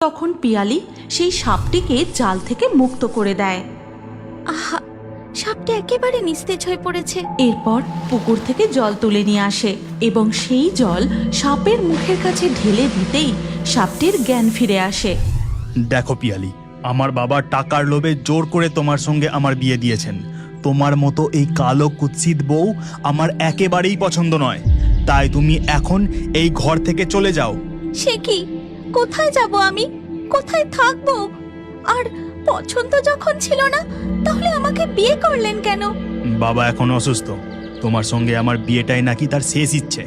তখন পিয়ালি সেই সাপটিকে জাল থেকে মুক্ত করে দেয়। আহা, সাপটা একেবারে নিস্তেজ হয়ে পড়েছে। এরপর পুকুর থেকে জল তুলে নিয়ে আসে এবং সেই জল সাপের মুখের কাছে ঢেলে দিতেই সাপটির জ্ঞান ফিরে আসে। দেখো পিয়ালি, আমার বাবা টাকার লোভে জোর করে তোমার সঙ্গে আমার বিয়ে দিয়েছেন। তোমার মতো এই কালো কুৎসিত বউ আমার একেবারেই পছন্দ নয়। তাই তুমি এখন এই ঘর থেকে চলে যাও। সে কি? কোথায় যাব আমি? কোথায় থাকবো? আর পছন্দ যখন ছিল না, তাহলে আমাকে বিয়ে করলেন কেন? বাবা এখন অসুস্থ। তোমার সঙ্গে আমার বিয়েটাই নাকি তার শেষ ইচ্ছে।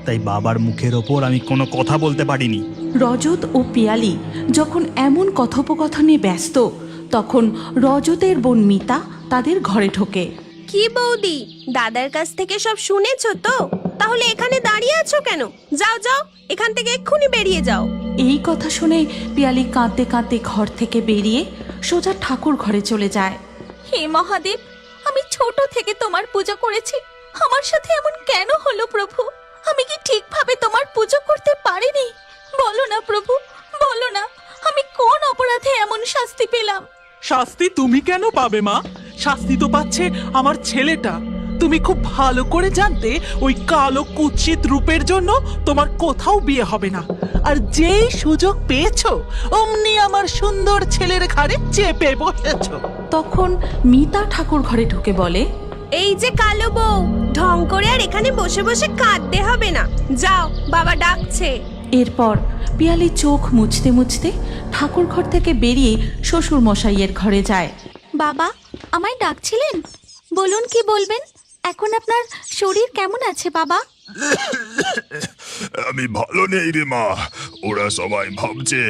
তাই বাবার মুখের ওপর আমি কোনো কথা বলতে পারিনি। রজত ও পিয়ালি যখন এমন কথোপকথনে ব্যস্ত, তখন রজতের বোন মিতা তাদের ঘরে ঢোকে। কি বৌদি, দাদার কাছ থেকে সব শুনেছো তো? তাহলে এখানে দাঁড়িয়ে আছো কেন? যাও যাও, এখান থেকে এক্ষুনি বেরিয়ে যাও। এই কথা শুনে পিয়ালি কাঁদতে কাঁদতে ঘর থেকে বেরিয়ে সোজা ঠাকুর ঘরে চলে যায়। হে মহাদেব, আমি ছোট থেকে তোমার পুজো করেছি, আমার সাথে এমন কেন হলো প্রভু? আমি কি ঠিকভাবে তোমার পুজো করতে পারিনি? বলো না প্রভু, বলো না, আমি কোন অপরাধে এমন শাস্তি পেলাম? শাস্তি তুমি কেন পাবে মা? শাস্তি তো পাচ্ছে আমার ছেলেটা। তুমি খুব ভালো করে জানতে ওই কালো কুৎসিত রূপের জন্য তোমার কোথাও বিয়ে হবে না। আর যেই সুযোগ পেয়েছো অমনি আমার সুন্দর ছেলের ঘাড়ে চেপে বসেছো। তখন মিতা ঠাকুর ঘরে ঢুকে বলে, এই যে কালো বউ, ঢং করে আর এখানে বসে বসে কাঁদতে হবে না। যাও, বাবা ডাকছে। এরপর পিয়ালি চোখ মুছতে মুছতে ঠাকুর ঘর থেকে বেরিয়ে শ্বশুর মশাইয়ের ঘরে যায়। বাবা, আমায় ডাকছিলেন? বলুন, কি বলবেন? এখন আপনার শরীর কেমন আছে বাবা? আমি ভালো নেই রে মা। ওরা সবাই ভাবছে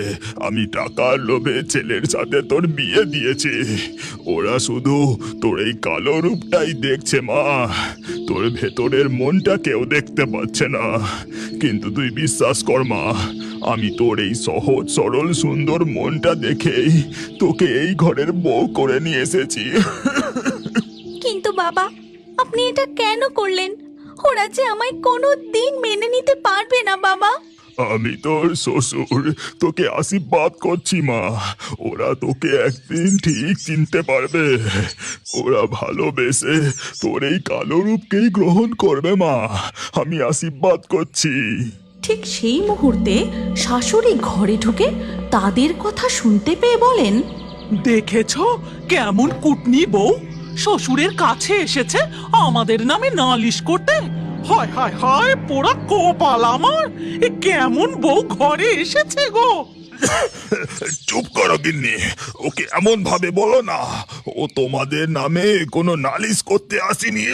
আমি টাকার লোভে ছেলের সাথে তোর বিয়ে দিয়েছি। ওরা শুধু তোর এই কালো রূপটাই দেখছে মা। তোর ভেতরের মনটা কেউ দেখতে পাচ্ছে না। কিন্তু তুই বিশ্বাস কর মা, আমি তোর এই সহজ সরল সুন্দর মনটা দেখেই তোকে এই ঘরের বউ করে নিয়ে এসেছি। কিন্তু বাবা, আপনি এটা কেন করলেন? ওরা যে আমায় কোনো দিন মেনে নিতে পারবে না বাবা। আমি তোর শ্বশুর, তোকে আশীর্বাদ করছি মা। ওরা তোকে একদিন ঠিক চিনতে পারবে। ওরা ভালোবেসে তোর এই কালো রূপকেই গ্রহণ করবে মা। আমি আশীর্বাদ করছি। ঠিক সেই মুহূর্তে শাশুড়ি ঘরে ঢুকে তাদের কথা শুনতে পেয়ে বলেন, দেখেছো কেমন কুটনি বউ? শ্বশুরের কাছে এসেছে আমাদের নামে নালিশ করতে। হায় হায় হায়, পোড়া কপাল আমার! এ কেমন বউ ঘরে এসেছে গো! চুপ করো গিন্নি, ওকে এমন ভাবে বলো না। ও তোমাদের নামে কোনো নালিশ করতে আসেনি।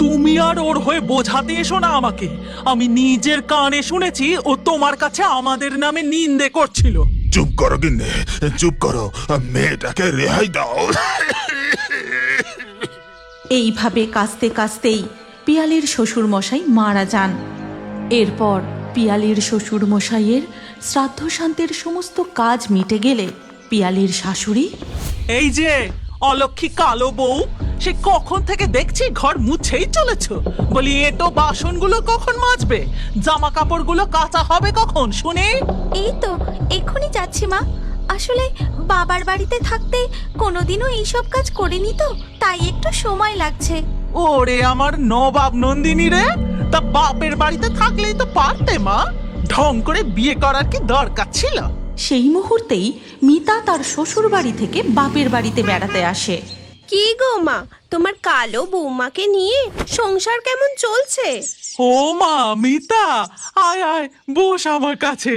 তুমি আর ওর হয়ে বোঝাতে এসো না আমাকে। আমি নিজের কানে শুনেছি ও তোমার কাছে আমাদের নামে নিন্দে করছিল। চুপ করো গিন্নি, চুপ করো। মেয়েটাকে রেহাই দাও। এইভাবে কাঁদতে কাঁদতেই পিয়ালির শ্বশুর মশাই মারা যান। এরপর পিয়ালির শ্বশুর মশাইয়ের শ্রাদ্ধ শান্তির সমস্ত কাজ মিটে গেলে পিয়ালির শাশুড়ি, এই যে অলক্ষী কালো বউ, সে কখন থেকে দেখছি ঘর মুছেই চলেছ। বলি, এটো বাসনগুলো কখন মাজবে? জামা কাপড়গুলো কাঁচা হবে কখন শুনে? এই তো এক্ষুনি যাচ্ছি মা। আসলে বাবার বাড়িতে থাকতে কোনোদিনও এইসব কাজ করিনি তো, তাই একটু সময় লাগছে। ওরে আমার নবাব নন্দিনী রে, তা বাপের বাড়িতে থাকলেই তো পারতে মা। ঢং করে বিয়ে করার কি দরকার ছিল? সেই মুহূর্তেই মিতা তার শ্বশুর বাড়ি থেকে বাপের বাড়িতে বেড়াতে আসে। কি গো মা, তোমার কালো বৌমাকে নিয়ে সংসার কেমন চলছে? ও মা মিতা, আয় আয়, বস আমার কাছে।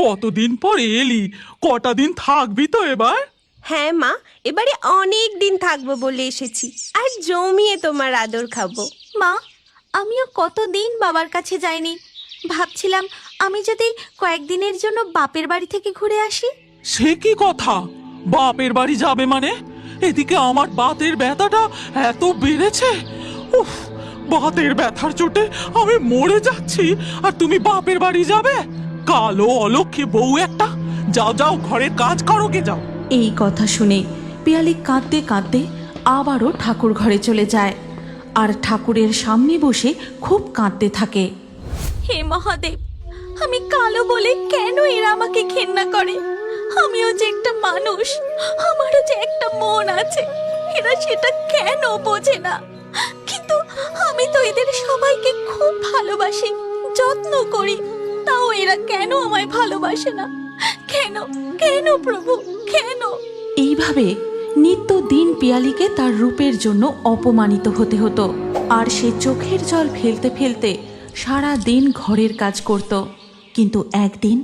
কতদিন পর এলি, কটা দিন থাকবি তো এবার? হ্যাঁ মা, এবারে অনেক দিন থাকবো বলে এসেছি, আর জমিয়ে তোমার আদর খাবো। মা, আমিও কতদিন বাবার কাছে যাইনি। ভাবছিলাম আমি যদি কয়েকদিনের জন্য বাপের বাড়ি থেকে ঘুরে আসি। সে কি কথা? বাপের বাড়ি যাবে মানে? এদিকে আমার বাতের ব্যথাটা এত বেড়েছে। উফ, বাতের ব্যথার চোটে আমি মরে যাচ্ছি, আর তুমি বাপের বাড়ি যাবে? কালো অলক্ষী বউ একটা! যাও যাও, ঘরের কাজ করো গে যাও। এই কথা শুনে পিয়ালি কাঁদতে কাঁদতে আবারও ঠাকুর ঘরে চলে যায় আর ঠাকুরের সামনে বসে খুব কাঁদতে থাকে। হে মহাদেব, আমি কালো বলে কেন এরা আমাকে ঘেন্না করে? আমিও যে একটা মানুষ, আমারও যে একটা মন আছে, এরা সেটা কেন বোঝে না? কিন্তু আমি তো এদের সবাইকে খুব ভালোবাসি, যত্ন করি, তাও এরা কেন আমায় ভালোবাসে না? কেন কেন প্রভু, কেন? এইভাবে নিত্যদিন পিয়ালিকে তার রূপের জন্য অপমানিত হতে হতো, আর সে চোখের জল ফেলতে ফেলতে সারা দিন ঘরের কাজ করত। কিন্তু একদিন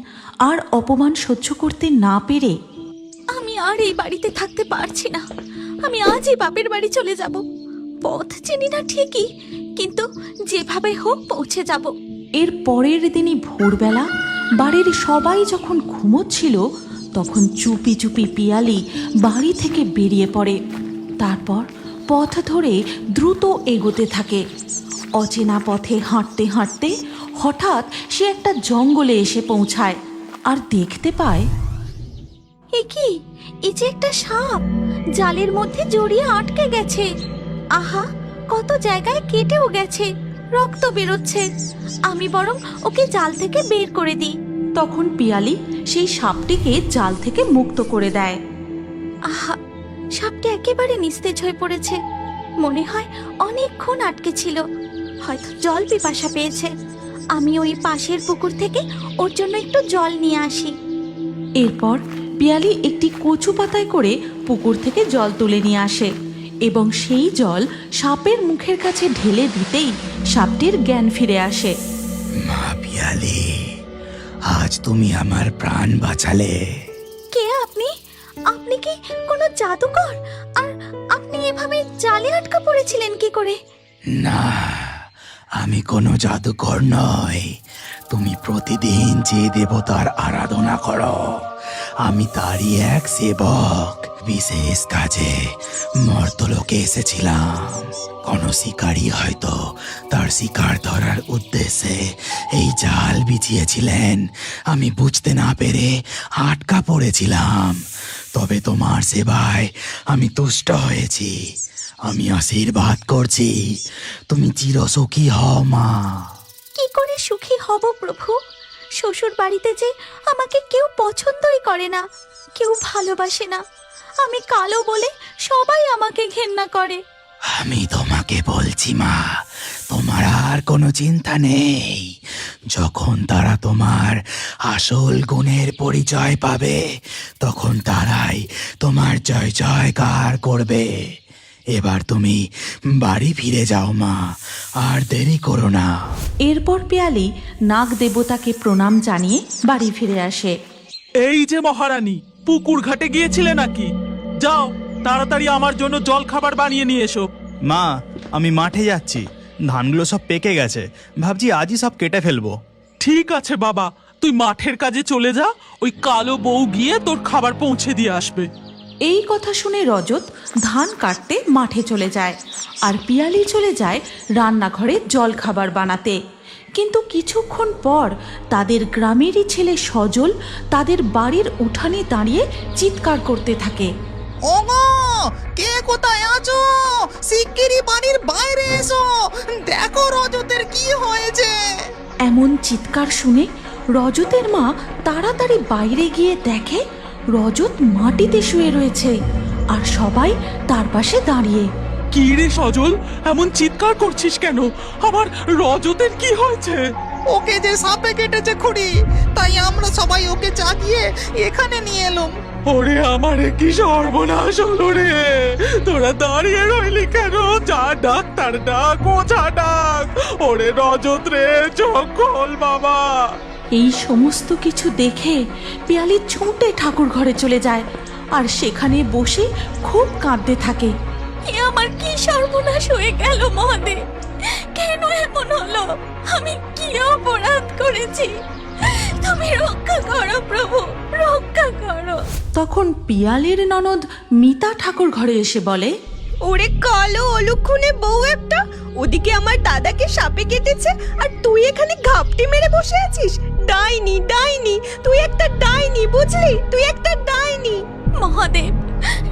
আর অপমান সহ্য করতে না পেরে আমি আর এই বাড়িতে থাকতে পারছি না, আমি আজই বাপের বাড়ি চলে যাব। পথ চিনি না ঠিকই, কিন্তু যেভাবে হোক পৌঁছে যাব। এর পরের দিনই ভোরবেলা বাড়ির সবাই যখন ঘুমোচ্ছিল, তখন চুপি চুপি পিয়ালি বাড়ি থেকে বেরিয়ে পড়ে। তারপর পথ ধরে দ্রুত এগোতে থাকে। অচেনা পথে হাঁটতে হাঁটতে হঠাৎ সে একটা জঙ্গলে এসে পৌঁছায় আর দেখতে পায় এ কি, এই যে একটা সাপ জালের মধ্যে জড়িয়ে আটকে গেছে। আহা, কত জায়গায় কেটেও গেছে, রক্ত বেরোচ্ছে। আমি বরং ওকে জাল থেকে বের করে দিই। তখন পিয়ালি সেই সাপটিকে জাল থেকে মুক্ত করে দেয়। আহা, সাপটা একেবারে নিস্তেজ হয়ে পড়েছে। মনে হয় অনেকক্ষণ আটকে ছিল, হয়তো জল পিপাসা পেয়েছে। আমি ওই পাশের পুকুর থেকে ওর জন্য একটু জল নিয়ে আসি। এরপর পিয়ালি একটি কচু পাতায় করে পুকুর থেকে জল তুলে নিয়ে আসে এবং সেই জল সাপের মুখের কাছে ঢেলে দিতেই সাপটির জ্ঞান ফিরে আসে। মা পিয়ালি, আজ তুমি আমার প্রাণ বাঁচালে। কে আপনি? আপনি কি কোনো জাদুকর? আর আপনি এভাবে জালে আটকা পড়েছিলেন কি করে? না, আমি কোনো জাদুকর নই। তুমি প্রতিদিন যে দেবতার আরাধনা করো, আমি তারই এক সেবক। বিশেষ কাজে মর্তলোকে এসেছিলাম। কোনো শিকারী হয়তো তার শিকার ধরার উদ্দেশ্যে এই জাল বিছিয়েছিলেন। আমি বুঝতে না পেরে আটকা পড়েছিলাম। তবে তোমার সেবায় আমি তুষ্ট হয়েছি। আমি আশীর্বাদ করছি, তুমি চিরসুখী হও মা। কি করে সুখী হব প্রভু? শ্বশুর বাড়িতে যে আমাকে কেউ পছন্দই করে না, কেউ ভালোবাসে না। আমি কালো বলে সবাই আমাকে ঘেন্না করে। আমি তোমাকে বলছি মা, তোমার আর কোনো চিন্তা নেই। যখন তারা তোমার আসল গুণের পরিচয় পাবে, তখন তারাই তোমার জয় জয়কার করবে। এবার তুমি বাড়ি ফিরে যাও মা, আর দেরি করো না। এরপর পিয়ালি নাগ দেবতাকে প্রণাম জানিয়ে বাড়ি ফিরে আসে। এই যে মহারানী, পুকুর ঘাটে গিয়েছিলে নাকি? যাও, তাড়াতাড়ি আমার জন্য জল খাবার বানিয়ে নিয়ে এসো। মা, আমি মাঠে যাচ্ছি, ধানগুলো সব পেকে গেছে, ভাবছি আজই সব কেটে ফেলবো। ঠিক আছে বাবা, তুই মাঠের কাজে চলে যা, ওই কালো বউ গিয়ে তোর খাবার পৌঁছে দিয়ে আসবে। এই কথা শুনে রজত ধান কাটতে মাঠে চলে যায়, আর পিয়ালি চলে যায় রান্নাঘরে জল খাবার বানাতে। কিন্তু কিছুক্ষণ পর তাদের গ্রামেরই ছেলে সজল তাদের বাড়ির উঠানে দাঁড়িয়ে চিৎকার করতে থাকে। ওগো, কে কোথায় আছো? শিগগিরই বাড়ির বাইরে এসো, দেখো রজতের কি হয়েছে। এমন চিৎকার শুনে রজতের মা তাড়াতাড়ি বাইরে গিয়ে দেখে রজত মাটিতে শুয়ে রয়েছে, আর সবাই তার পাশে দাঁড়িয়ে। কি রে সজল, এমন চিৎকার করছিস কেন? আমার রজতের কি হয়েছে? ওকে যে সাপে কেটেছে খুড়ি, তাই আমরা সবাই ওকে জাগিয়ে এখানে নিয়ে এলাম। ওরে আমারে কি সর্বনাশ হলো রে! তোরা দাঁড়িয়ে রইলি কেন? যা ডাক্তার ডাক, ওঝা ডাক। ওরে রজত রে, চোখ খোল বাবা। এই সমস্ত কিছু দেখে পিয়ালি ছুটে ঠাকুর ঘরে চলে যায়, আর সেখানে বসে খুব কাঁদতে থাকে। এ আমার কি সর্বনাশ হয়ে গেল মহাদেব! কেন এমন হলো? আমি কি অপরাধ করেছি? তুমি রক্ষা করো প্রভু, রক্ষা করো। তখন পিয়ালির ননদ মিতা ঠাকুর ঘরে এসে বলে, ওরে কালো অলুক্ষণে বউ একটা, ওদিকে আমার দাদাকে সাপে কেটেছে, আর তুই এখানে ঘাপটি মেরে বসে আছিস। ডাইনি, ডাইনি, তুই একটা ডাইনি, বুঝলি? তুই একটা ডাইনি। মহাদেব,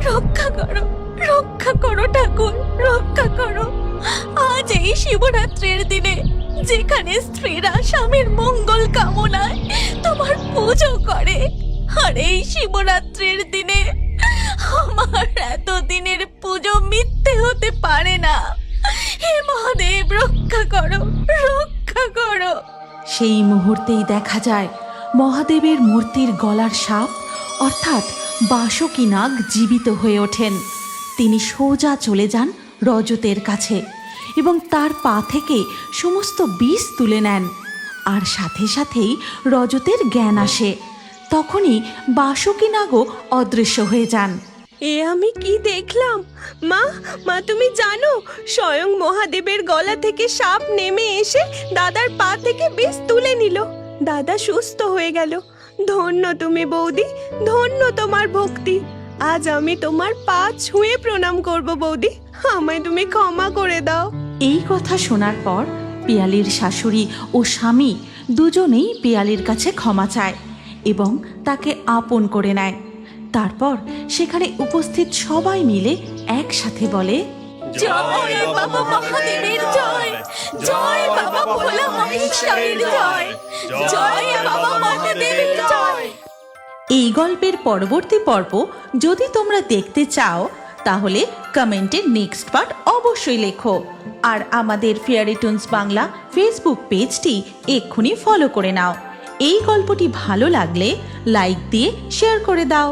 রক্ষা করো, রক্ষা করো ঠাকুর, রক্ষা করো। আজ এই শিবরাত্রির দিনে যেখানে স্ত্রীরা স্বামীর মঙ্গল কামনায় তোমার পুজো করে। আর এই শিবরাত্রির দিনে আমার এতদিনের পুজো মিথ্যে হতে পারে না। হে মহাদেব, রক্ষা করো, রক্ষা করো। সেই মুহূর্তেই দেখা যায় মহাদেবের মূর্তির গলার সাপ অর্থাৎ বাসুকী নাগ জীবিত হয়ে ওঠেন। তিনি সোজা চলে যান রজতের কাছে এবং তার পা থেকে সমস্ত বিষ তুলে নেন। আর সাথে সাথেই রজতের জ্ঞান আসে। তখনই বাসুকী নাগও অদৃশ্য হয়ে যান। এ আমি কি দেখলাম? মা, মা তুমি জানো, স্বয়ং মহাদেবের গলা থেকে সাপ নেমে এসে দাদার পা থেকে বিষ তুলে নিল। দাদা সুস্থ হয়ে গেল। ধন্য তুমি বৌদি, ধন্য তোমার ভক্তি। আজ আমি তোমার পা ছুঁয়ে প্রণাম করব বৌদি, আমায় তুমি ক্ষমা করে দাও। এই কথা শোনার পর পিয়ালির শাশুড়ি ও স্বামী দুজনেই পিয়ালির কাছে ক্ষমা চায় এবং তাকে আপন করে নেয়। তারপর সেখানে উপস্থিত সবাই মিলে একসাথে বলে, জয় বাবা মহাদেবের জয়, জয় বাবা ভোলা মহেশ্বরের জয়, জয় বাবা মহাদেবের জয়। এই গল্পের পরবর্তী পর্ব যদি তোমরা দেখতে চাও তাহলে কমেন্টে নেক্সট পার্ট অবশ্যই লেখো। আর আমাদের ফেয়ারি টুনস বাংলা ফেসবুক পেজটি এক্ষুনি ফলো করে নাও। এই গল্পটি ভালো লাগলে লাইক দিয়ে শেয়ার করে দাও।